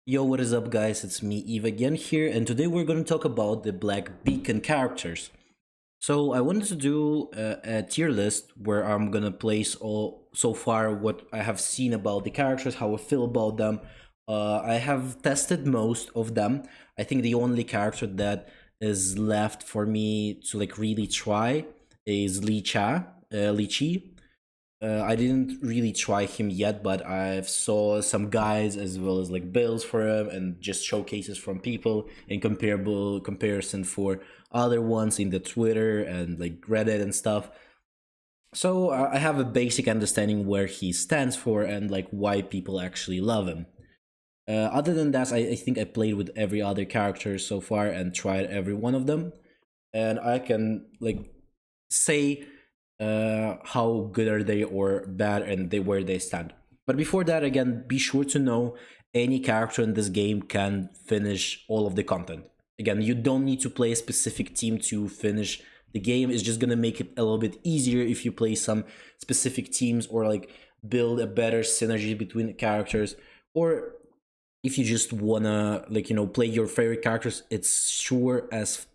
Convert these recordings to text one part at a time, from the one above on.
Yo, what is up, guys? It's me, Eve, again here, and today we're going to talk about the Black Beacon characters. So, I wanted to do a tier list where I'm gonna place all so far what I have seen about the characters, how I feel about them. I have tested most of them. I think the only character that is left for me to like really try is Li Chi. I didn't really try him yet, but I've saw some guys as well as like builds for him and just showcases from people in comparable comparison for other ones in the Twitter and like Reddit and stuff. So I have a basic understanding where he stands for and like why people actually love him. Other than that, I think I played with every other character so far and tried every one of them, and I can like say how good are they or bad and they where they stand. But before that, again, be sure to know any character in this game can finish all of the content. Again, you don't need to play a specific team to finish the game. It's just gonna make it a little bit easier if you play some specific teams or like build a better synergy between the characters, or if you just wanna like play your favorite characters. It's sure as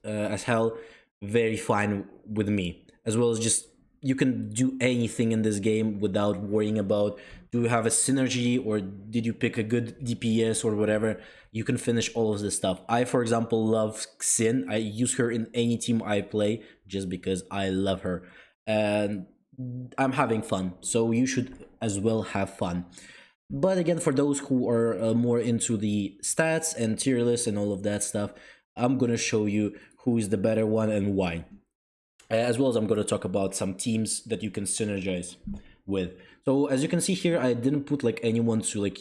hell very fine with me, as well as just you can do anything in this game without worrying about do you have a synergy or did you pick a good DPS or whatever. You can finish all of this stuff. I, for example, love Xin. I use her in any team I play just because I love her, and I'm having fun, so you should as well have fun. But again, for those who are more into the stats and tier lists and all of that stuff, I'm gonna show you who is the better one and why. As well as I'm gonna talk about some teams that you can synergize with. So as you can see here, I didn't put like anyone to like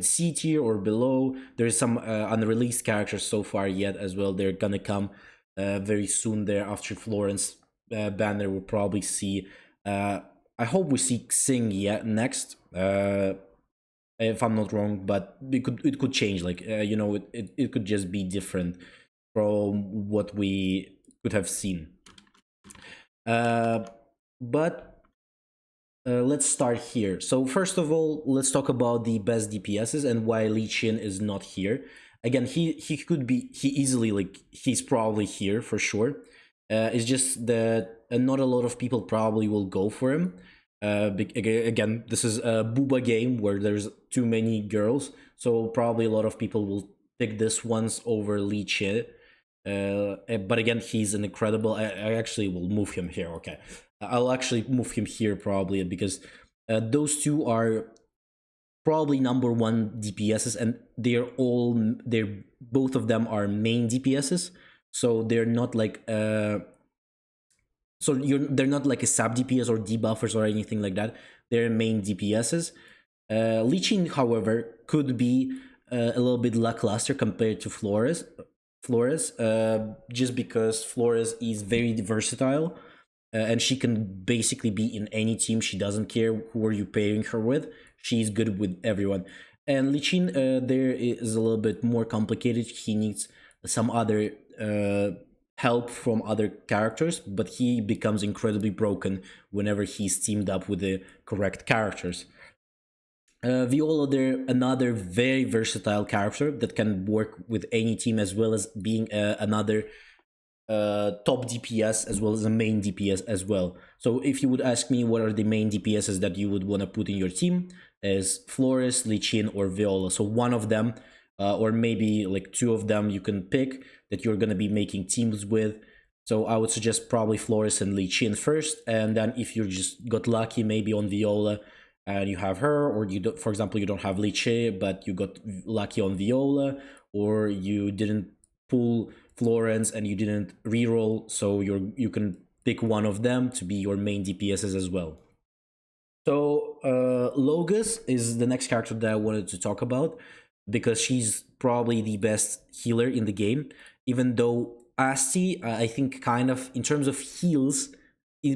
C tier or below. There's some unreleased characters so far yet as well. They're gonna come very soon there after Florence banner. We'll probably see. I hope we see Xing yet next. If I'm not wrong, but it could change. Like it could just be different from what we could have seen. Uh, but let's start here. So first of all, let's talk about the best DPSs and why Lee Chin is not here. Again, he could be he easily like he's probably here for sure. It's just that not a lot of people probably will go for him. Again, this is a booba game where there's too many girls, so probably a lot of people will pick this once over Lee Che. But again, he's an incredible. I actually will move him here. Okay, I'll actually move him here probably because those two are probably number one DPSs, and they're both of them are main DPSs, so they're not like they're not like a sub DPS or debuffers or anything like that. They're main DPSs. Leeching, however, could be a little bit lackluster compared to Flores, just because Flores is very versatile, and she can basically be in any team. She doesn't care who are you pairing her with. She's good with everyone. And Lichin, there is a little bit more complicated. He needs some other help from other characters, but he becomes incredibly broken whenever he's teamed up with the correct characters. Viola, there another very versatile character that can work with any team, as well as being another top DPS as well as a main DPS as well. So if you would ask me what are the main DPSs that you would want to put in your team, is Flores, Lichin, or Viola. So one of them, or maybe like two of them, you can pick that you're gonna be making teams with. So I would suggest probably Flores and Lichin first, and then if you just got lucky, maybe on Viola, and you have her, or you don't, for example, you don't have Liche, but you got lucky on Viola, or you didn't pull Florence and you didn't reroll, so you can pick one of them to be your main DPSs as well. So Logus is the next character that I wanted to talk about because she's probably the best healer in the game. Even though Asti, I think, kind of in terms of heals,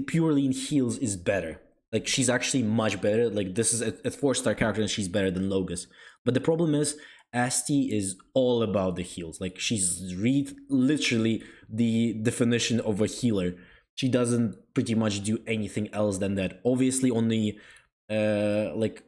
purely in heals is better. Like she's actually much better. Like this is a 4-star character and she's better than Logus. But the problem is Asti is all about the heals. Like she's literally the definition of a healer. She doesn't pretty much do anything else than that. Obviously, on the like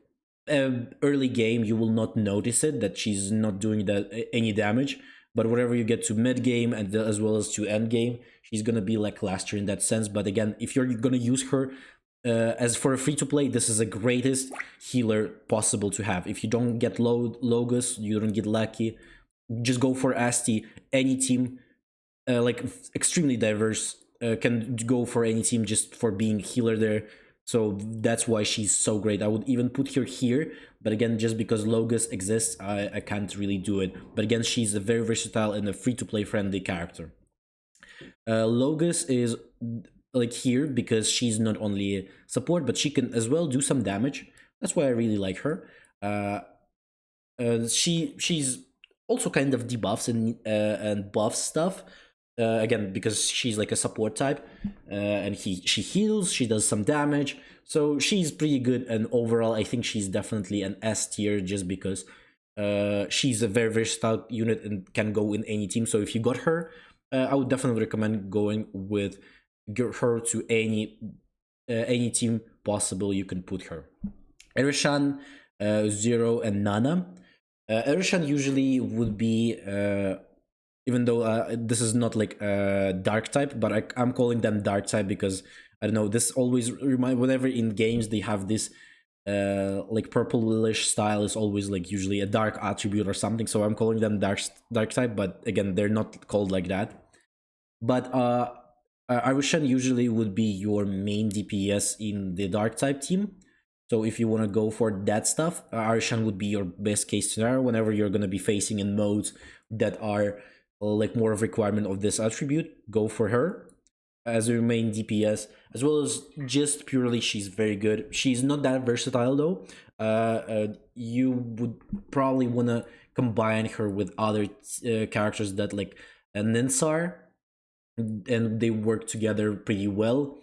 early game you will not notice it, that she's not doing that any damage, but whatever you get to mid game and as well as to end game, she's gonna be lackluster in that sense. But again, if you're gonna use her as for a free to play, this is the greatest healer possible to have. If you don't get Logos, you don't get lucky, just go for Asti. Any team, like extremely diverse, can go for any team just for being healer there. So that's why she's so great. I would even put her here, but again, just because Logos exists, I can't really do it. But again, she's a very versatile and a free-to-play friendly character. Logos is like here because she's not only support, but she can as well do some damage. That's why I really like her. She's also kind of debuffs and buffs stuff. Again, because she's like a support type, and she heals, she does some damage, so she's pretty good. And overall, I think she's definitely an S tier, just because she's a very versatile unit and can go in any team. So if you got her, I would definitely recommend going with her to any team possible you can put her. Erishan, Zero, and Nana. Erishan usually would be, even though this is not like a dark type, but I'm calling them dark type because I don't know. This always whenever in games they have this like purplish style is always like usually a dark attribute or something. So I'm calling them dark type, but again, they're not called like that. But Arishan usually would be your main DPS in the dark type team. So if you want to go for that stuff, Arishan would be your best case scenario whenever you're going to be facing in modes that are like more of a requirement of this attribute. Go for her as your main DPS, as well as just purely she's very good. She's not that versatile though. You would probably want to combine her with other characters that like Ninsar, and they work together pretty well.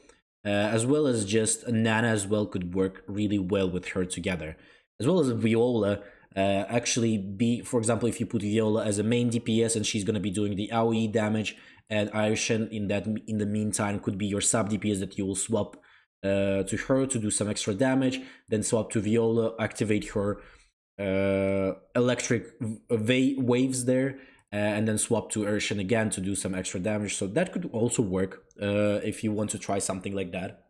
As well as just Nana as well could work really well with her together, as well as Viola. Actually, for example, if you put Viola as a main DPS and she's gonna be doing the AoE damage, and Aishan in the meantime could be your sub DPS that you will swap to her to do some extra damage, then swap to Viola, activate her electric waves there, and then swap to Urshan again to do some extra damage. So that could also work if you want to try something like that.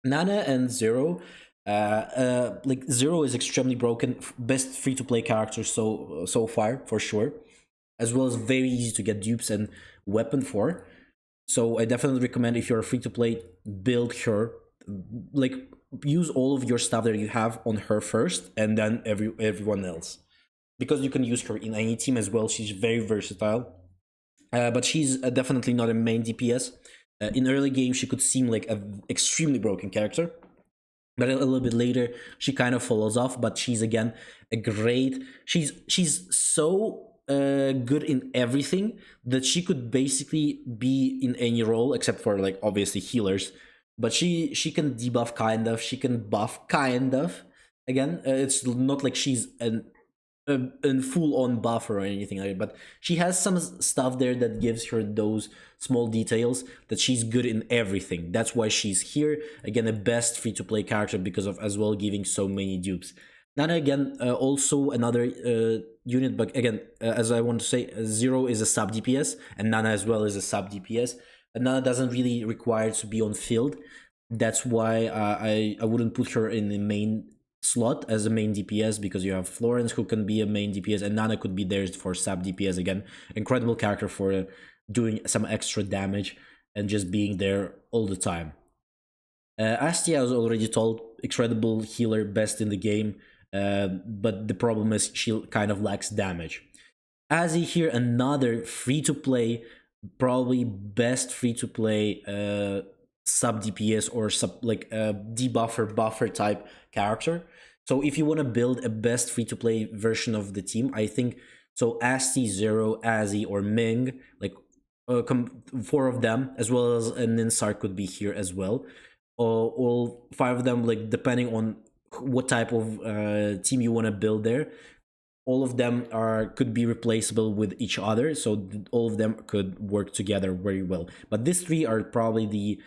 Nana and Zero, like Zero is extremely broken, best free-to-play character so far for sure, as well as very easy to get dupes and weapon for. So I definitely recommend, if you're a free-to-play, build her, like use all of your stuff that you have on her first, and then everyone else, because you can use her in any team as well. She's very versatile, but she's definitely not a main DPS. In early game, she could seem like an extremely broken character, but a little bit later, she kind of falls off. But she's again a great. She's so good in everything that she could basically be in any role except for like obviously healers. But she can debuff kind of. She can buff kind of. Again, it's not like she's a full-on buffer or anything like that, but she has some stuff there that gives her those small details that she's good in everything. That's why she's here. Again, the best free-to-play character because of as well giving so many dupes. Nana again, also another unit, but again, as I want to say, Zero is a sub DPS and Nana as well is a sub DPS. And Nana doesn't really require to be on field. That's why I wouldn't put her in the main slot as a main DPS, because you have Florence who can be a main DPS and Nana could be there for sub DPS. Again, incredible character for doing some extra damage and just being there all the time. Astia, I was already told, incredible healer, best in the game, but the problem is she kind of lacks damage. Azzy here, another free-to-play, probably best free-to-play sub DPS or debuffer buffer type character. So if you want to build a best free-to-play version of the team, I think so. Asti, Zero, Azzy, or Ming, like four of them, as well as a Ninsar could be here as well. All five of them, like depending on what type of team you want to build there. All of them could be replaceable with each other, so all of them could work together very well. But these three are probably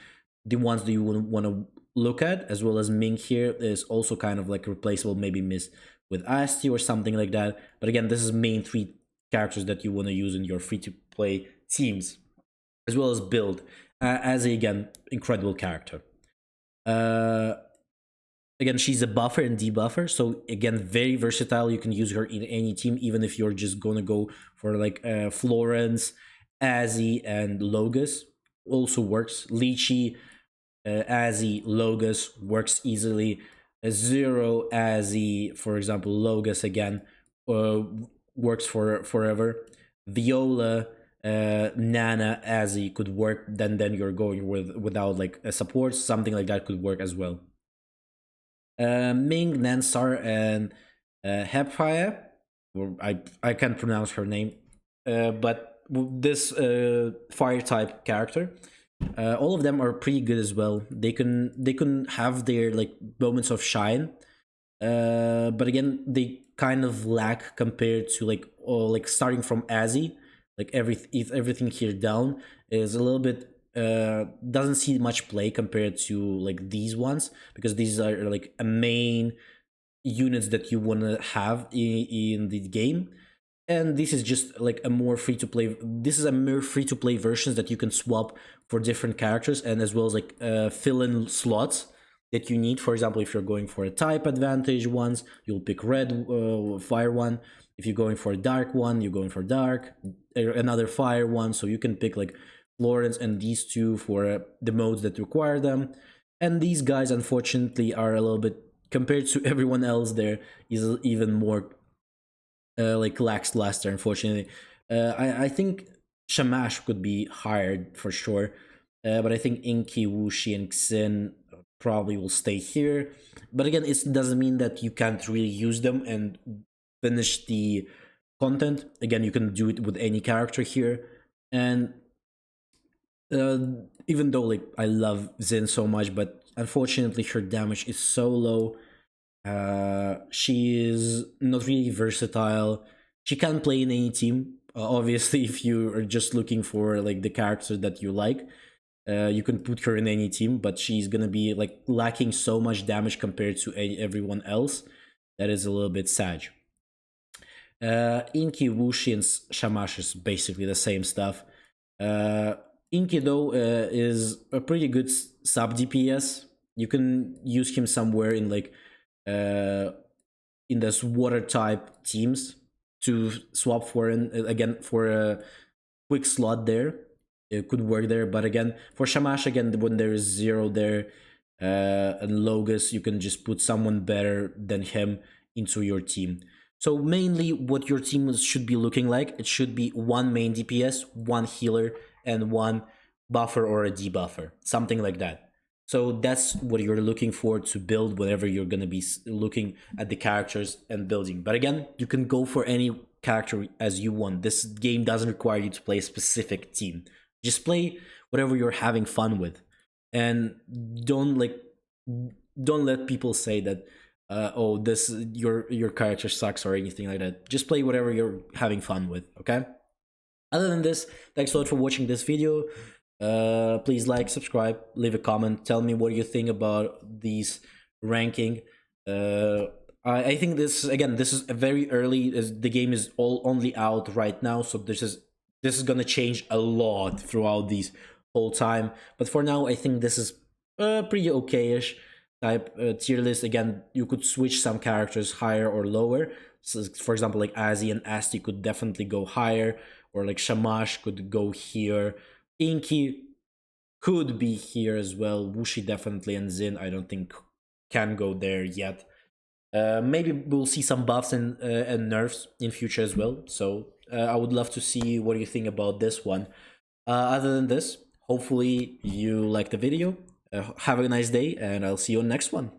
the ones that you would want to look at, as well as Ming here is also kind of like replaceable, maybe miss with Asti or something like that. But again, this is main three characters that you want to use in your free-to-play teams, as well as build as a, again, incredible character. Uh, Again, she's a buffer and debuffer, so again, very versatile. You can use her in any team, even if you're just gonna go for like Florence, Azzy, and Logus. Also works. Lychee, Azzy, Logus works easily. Zero, Azzy, for example, Logus again uh, works for forever. Viola, Nana, Azzy could work. Then you're going with without like a support, something like that could work as well. Ming, Nansar, and Hepfire. I can't pronounce her name, but this fire type character, all of them are pretty good as well. They can have their like moments of shine, but again they kind of lack compared to like starting from Azzy. Like everything here down is a little bit doesn't see much play compared to like these ones, because these are like a main units that you want to have in the game. And this is just like a more free to play, this is a more free to play versions that you can swap for different characters, and as well as like fill in slots that you need. For example, if you're going for a type advantage ones, you'll pick red fire one. If you're going for a dark one, you're going for dark, another fire one. So you can pick like Florence and these two for the modes that require them. And these guys unfortunately are a little bit, compared to everyone else there, is even more like lackluster, unfortunately. I think Shamash could be hired for sure, but I think Inky, Wuxi, and Xin probably will stay here. But again, it doesn't mean that you can't really use them and finish the content. Again, you can do it with any character here. And uh, even though like I love Xin so much, but unfortunately her damage is so low. She is not really versatile. She can play in any team. Obviously, if you are just looking for like the character that you like, you can put her in any team. But she's gonna be like lacking so much damage compared to everyone else. That is a little bit sad. Inky, Wuxi, and Shamash is basically the same stuff. Inky though is a pretty good sub DPS. You can use him somewhere in like in this water type teams to swap for again for a quick slot there. It could work there, but again for Shamash, again when there is zero there and Logus, you can just put someone better than him into your team. So mainly what your team should be looking like, it should be one main DPS, one healer, and one buffer or a debuffer, something like that. So that's what you're looking for to build whenever you're going to be looking at the characters and building. But again, you can go for any character as you want. This game doesn't require you to play a specific team. Just play whatever you're having fun with. And don't let people say that oh, this your character sucks or anything like that. Just play whatever you're having fun with, okay? Other than this, thanks a lot for watching this video. Please like, subscribe, leave a comment, tell me what you think about these ranking. I think this is a very early, the game is only out right now, so this is gonna change a lot throughout these whole time. But for now, I think this is pretty okay-ish type tier list. Again, you could switch some characters higher or lower. So, for example, like Azzy and Asti could definitely go higher, or like Shamash could go here. Inky could be here as well. Wuxi definitely, and Xin I don't think can go there yet. Maybe we'll see some buffs and nerfs in future as well. So I would love to see what you think about this one. Other than this, hopefully you liked the video. Have a nice day, and I'll see you on the next one.